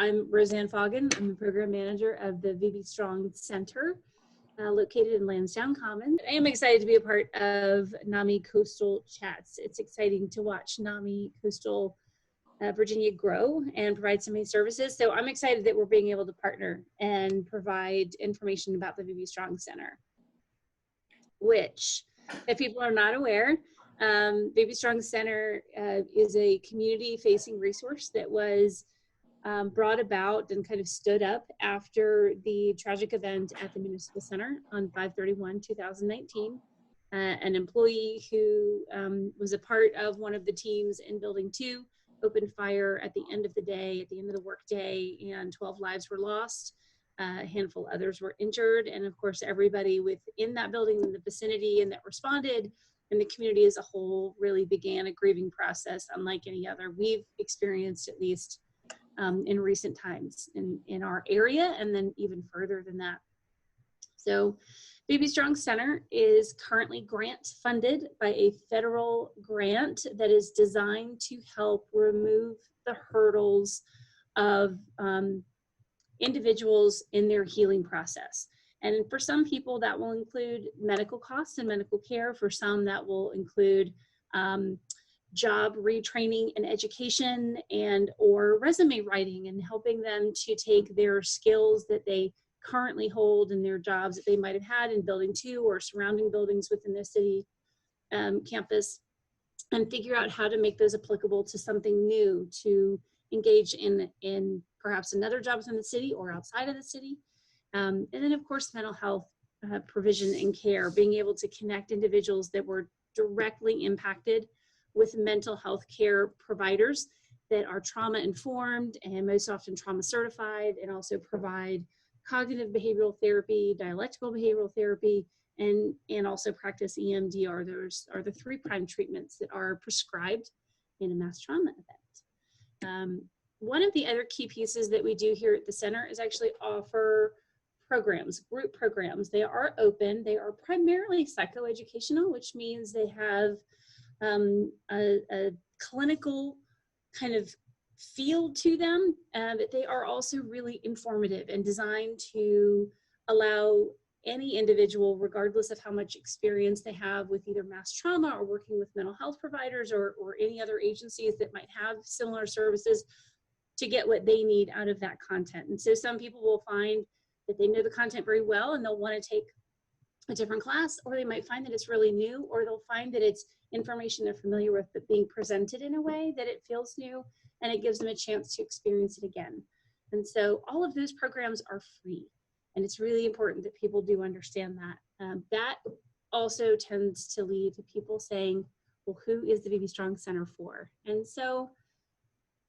I'm Rosanne Foggin. I'm the program manager of the VB Strong Center, located in Lansdowne Commons. I am excited to be a part of NAMI Coastal Chats. It's exciting to watch NAMI Coastal Virginia grow and provide so many services. So I'm excited that we're being able to partner and provide information about the VB Strong Center, which, if people are not aware, VB Strong Center is a community-facing resource that was brought about and kind of stood up after the tragic event at the Municipal Center on 5/31/2019. An employee who was a part of one of the teams in Building 2 opened fire at the end of the day, at the end of the workday, and 12 lives were lost. A handful of others were injured, and of course everybody within that building in the vicinity and that responded, and the community as a whole, really began a grieving process unlike any other we've experienced, at least in recent times in our area, and then even further than that. So VB Strong Center is currently grant funded by a federal grant that is designed to help remove the hurdles of individuals in their healing process. And for some people that will include medical costs and medical care. For some that will include job retraining and education, and or resume writing, and helping them to take their skills that they currently hold in their jobs that they might have had in Building 2 or surrounding buildings within the city campus, and figure out how to make those applicable to something new, to engage in perhaps another job within the city or outside of the city. And then of course, mental health provision and care, being able to connect individuals that were directly impacted with mental health care providers that are trauma informed and most often trauma certified, and also provide cognitive behavioral therapy, dialectical behavioral therapy, and also practice EMDR. Those are the 3 prime treatments that are prescribed in a mass trauma event. One of the other key pieces that we do here at the center is actually offer programs, group programs. They are open. They are primarily psychoeducational, which means they have a clinical kind of feel to them, but they are also really informative and designed to allow any individual, regardless of how much experience they have with either mass trauma or working with mental health providers or any other agencies that might have similar services, to get what they need out of that content. And so some people will find that they know the content very well and they'll want to take a different class, or they might find that it's really new, or they'll find that it's information they're familiar with but being presented in a way that it feels new, and it gives them a chance to experience it again. And so all of those programs are free, and it's really important that people do understand that. That also tends to lead to people saying, well, who is the VB Strong Center for? And so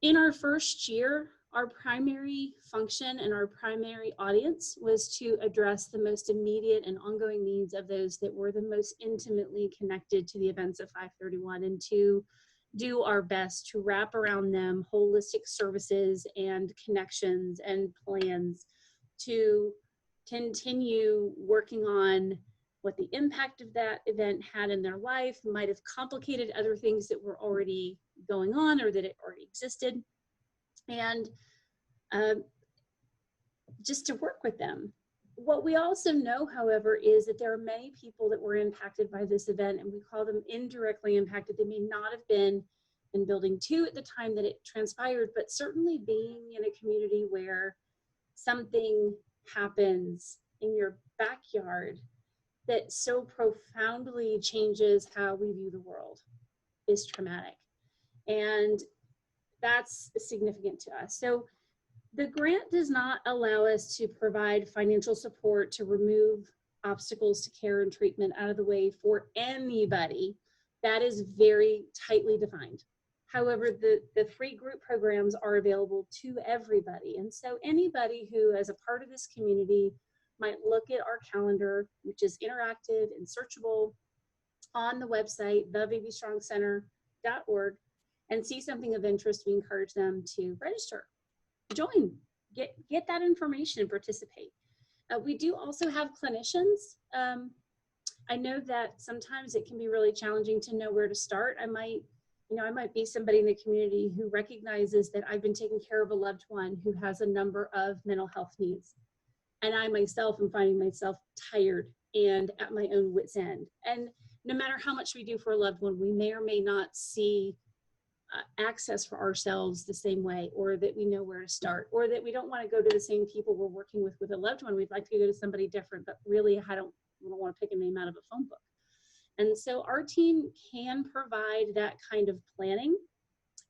in our first year, our primary function and our primary audience was to address the most immediate and ongoing needs of those that were the most intimately connected to the events of 5/31, and to do our best to wrap around them holistic services and connections and plans to continue working on what the impact of that event had in their life, might have complicated other things that were already going on or that it already existed, and just to work with them. What we also know, however, is that there are many people that were impacted by this event, and we call them indirectly impacted. They may not have been in Building 2 at the time that it transpired, but certainly being in a community where something happens in your backyard that so profoundly changes how we view the world is traumatic. And that's significant to us. So the grant does not allow us to provide financial support to remove obstacles to care and treatment out of the way for anybody. That is very tightly defined. However, the 3 group programs are available to everybody. And so anybody who, as a part of this community, might look at our calendar, which is interactive and searchable on the website, thevbstrongcenter.org, and see something of interest, we encourage them to register, join, get that information and participate. We do also have clinicians. I know that sometimes it can be really challenging to know where to start. I might You know, I might be somebody in the community who recognizes that I've been taking care of a loved one who has a number of mental health needs. And I myself am finding myself tired and at my own wit's end. And no matter how much we do for a loved one, we may or may not see access for ourselves the same way, or that we know where to start, or that we don't want to go to the same people we're working with a loved one. We'd like to go to somebody different, but really I don't want to pick a name out of a phone book. And so our team can provide that kind of planning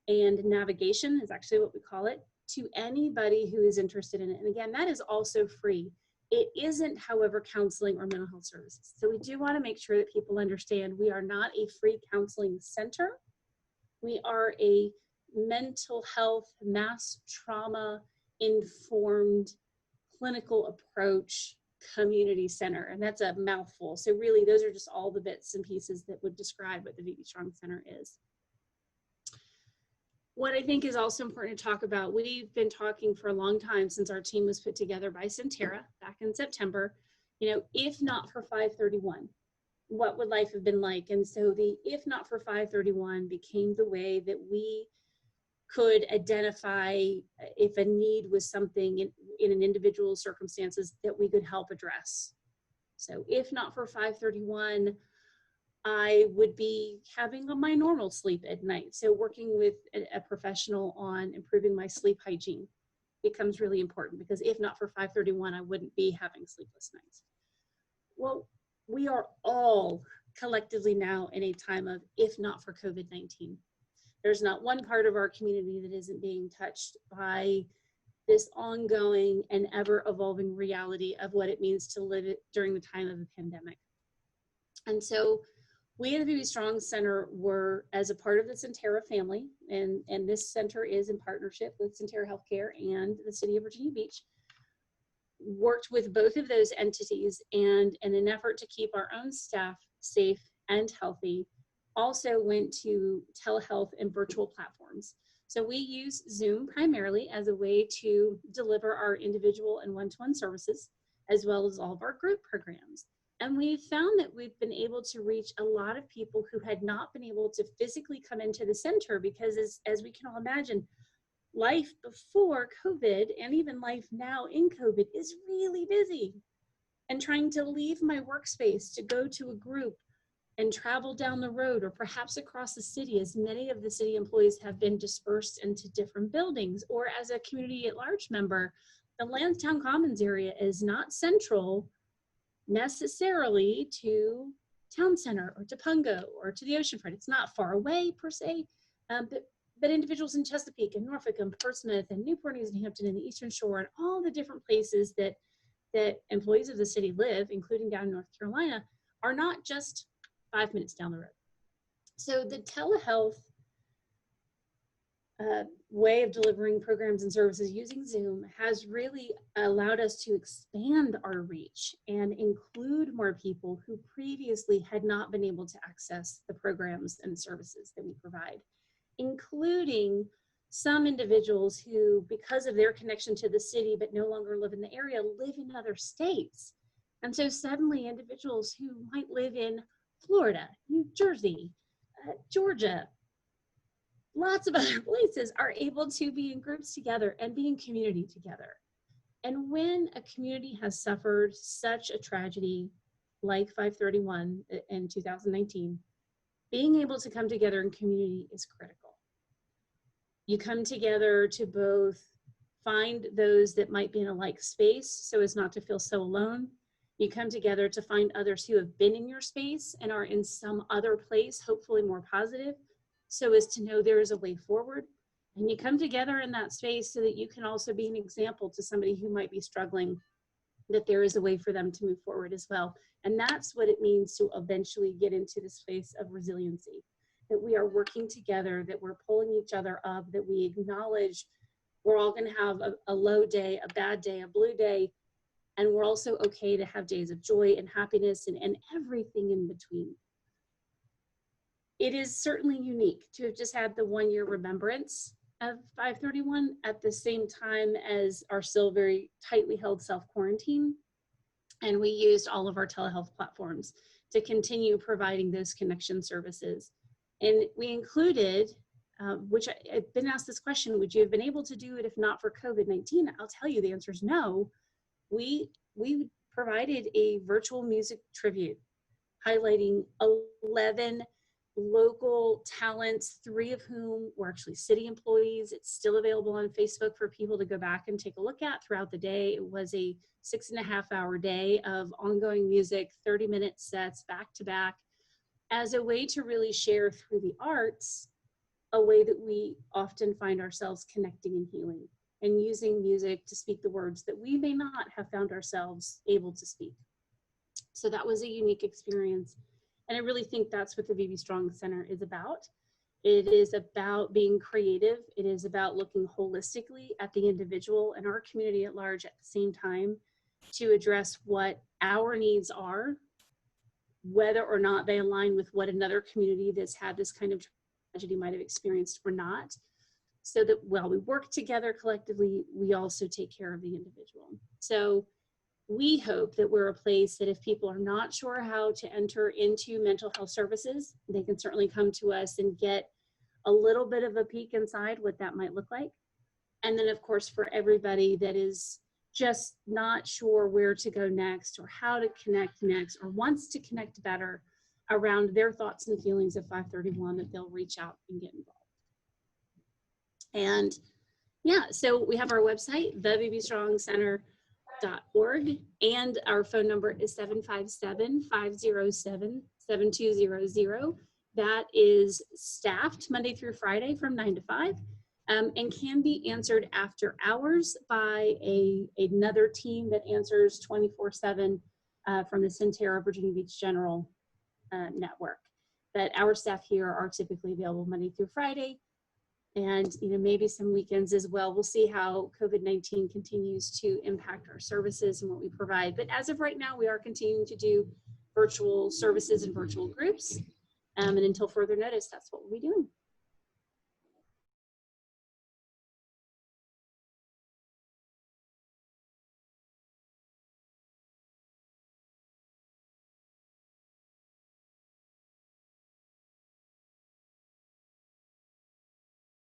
and navigation, is actually what we call it, to anybody who is interested in it. And again, that is also free. It isn't, however, counseling or mental health services. So we do want to make sure that people understand we are not a free counseling center. We are a mental health, mass trauma informed clinical approach community center. And that's a mouthful. So really, those are just all the bits and pieces that would describe what the VB Strong Center is. What I think is also important to talk about, we've been talking for a long time since our team was put together by Centera back in September, you know, if not for 531, what would life have been like? And so the if not for 531 became the way that we could identify if a need was something in an individual's circumstances that we could help address. So if not for 531, I would be having my normal sleep at night. So working with a professional on improving my sleep hygiene becomes really important, because if not for 531, I wouldn't be having sleepless nights. Well, we are all collectively now in a time of if not for COVID-19. There's not one part of our community that isn't being touched by this ongoing and ever evolving reality of what it means to live it during the time of a pandemic. And so we at the VB Strong Center were, as a part of the Centera family, and this center is in partnership with Centera Healthcare and the City of Virginia Beach, worked with both of those entities, and in an effort to keep our own staff safe and healthy, also went to telehealth and virtual platforms. So we use Zoom primarily as a way to deliver our individual and one-to-one services, as well as all of our group programs. And we found that we've been able to reach a lot of people who had not been able to physically come into the center, because as we can all imagine, life before COVID and even life now in COVID is really busy. And trying to leave my workspace to go to a group and travel down the road or perhaps across the city, as many of the city employees have been dispersed into different buildings, or as a community at large member, the Lansdowne Commons area is not central necessarily to Town Center or to Pungo or to the oceanfront. It's not far away per se, but individuals in Chesapeake and Norfolk and Portsmouth and Newport News and Hampton and the Eastern Shore and all the different places that employees of the city live, including down in North Carolina, are not just 5 minutes down the road. So the telehealth way of delivering programs and services using Zoom has really allowed us to expand our reach and include more people who previously had not been able to access the programs and services that we provide, including some individuals who, because of their connection to the city but no longer live in the area, live in other states. And so suddenly individuals who might live in Florida, New Jersey, Georgia, lots of other places are able to be in groups together and be in community together. And when a community has suffered such a tragedy like 531 in 2019, being able to come together in community is critical. You come together to both find those that might be in a like space so as not to feel so alone. You come together to find others who have been in your space and are in some other place, hopefully more positive, so as to know there is a way forward. And you come together in that space so that you can also be an example to somebody who might be struggling, that there is a way for them to move forward as well. And that's what it means to eventually get into this space of resiliency, that we are working together, that we're pulling each other up, that we acknowledge we're all going to have a low day, a bad day, a blue day, and we're also okay to have days of joy and happiness and everything in between. It is certainly unique to have just had the 1 year remembrance of 531 at the same time as our still very tightly held self-quarantine. And we used all of our telehealth platforms to continue providing those connection services. And we included, which I've been asked this question, would you have been able to do it if not for COVID-19? I'll tell you the answer is no. We provided a virtual music tribute highlighting 11 local talents, 3 of whom were actually city employees. It's still available on Facebook for people to go back and take a look at throughout the day. It was a 6.5-hour day of ongoing music, 30-minute sets back to back, as a way to really share through the arts a way that we often find ourselves connecting and healing, and using music to speak the words that we may not have found ourselves able to speak. So that was a unique experience. And I really think that's what the VB Strong Center is about. It is about being creative. It is about looking holistically at the individual and our community at large at the same time to address what our needs are, whether or not they align with what another community that's had this kind of tragedy might have experienced or not, so that while we work together collectively, we also take care of the individual. So we hope that we're a place that if people are not sure how to enter into mental health services, they can certainly come to us and get a little bit of a peek inside what that might look like. And then of course, for everybody that is just not sure where to go next or how to connect next or wants to connect better around their thoughts and feelings of 531, that they'll reach out and get involved. And yeah, so we have our website, thebbstrongcenter.org, and our phone number is 757-507-7200. That is staffed Monday through Friday from 9 to 5, and can be answered after hours by another team that answers 24/7 from the Centera Virginia Beach General network. But our staff here are typically available Monday through Friday, and maybe some weekends as well. We'll see how COVID-19 continues to impact our services and what we provide. But as of right now, we are continuing to do virtual services and virtual groups. And until further notice, that's what we'll be doing.